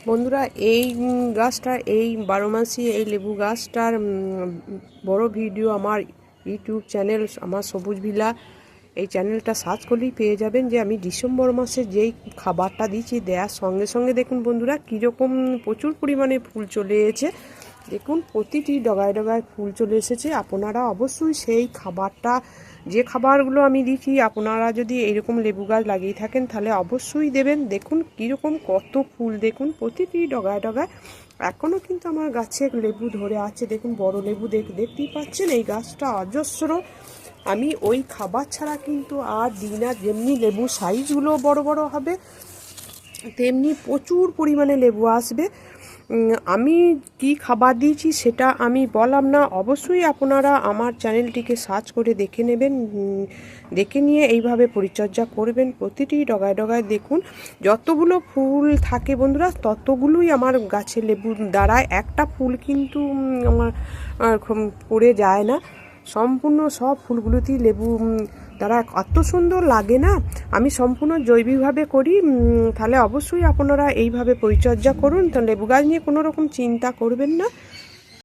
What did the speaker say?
বন্ধুরা এই গাছটা এই 12 মাসি এই লেবু গাছটার বড় ভিডিও আমার ইউটিউব চ্যানেল আমার সবুজ ভিলা এই চ্যানেলটা সার্চ করলেই পেয়ে যাবেন। যে আমি ডিসেম্বর মাসে যেই খাবারটা দিচ্ছি দেওয়ার সঙ্গে সঙ্গে দেখুন বন্ধুরা কীরকম প্রচুর পরিমাণে ফুল চলে এসেছে। দেখুন প্রতিটি ডগায় ডগায় ফুল চলে এসেছে। আপনারা অবশ্যই সেই খাবারটা যে খাবারগুলো আমি দিচ্ছি আপনারা যদি এইরকম লেবু গাছ লাগিয়ে থাকেন তাহলে অবশ্যই দেবেন। দেখুন কীরকম কত ফুল, দেখুন প্রতিটি ডগায় ডগায় এখনও কিন্তু আমার গাছে লেবু ধরে আছে। দেখুন বড় লেবু দেখতেই পাচ্ছেন। এই গাছটা অজস্র। আমি ওই খাবার ছাড়া কিন্তু আর দিই না। যেমনি লেবু সাইজগুলো বড় বড় হবে তেমনি প্রচুর পরিমাণে লেবু আসবে। আমি কি খাবার দিয়েছি সেটা আমি বললাম না, অবশ্যই আপনারা আমার চ্যানেলটিকে সার্চ করে দেখে নেবেন, দেখে নিয়ে এইভাবে পরিচর্যা করবেন। প্রতিটি ডগায় ডগায় দেখুন যতগুলো ফুল থাকে বন্ধুরা ততগুলোই আমার গাছে লেবু দাঁড়ায়। একটা ফুল কিন্তু আমার পড়ে যায় না, সম্পূর্ণ সব ফুলগুলোতেই লেবু তারা এত সুন্দর লাগে না। আমি সম্পূর্ণ জৈবিকভাবে করি। তাহলে অবশ্যই আপনারা এইভাবে পরিচর্যা করুন। তো লেবু গাছ নিয়ে কোনো রকম চিন্তা করবেন না।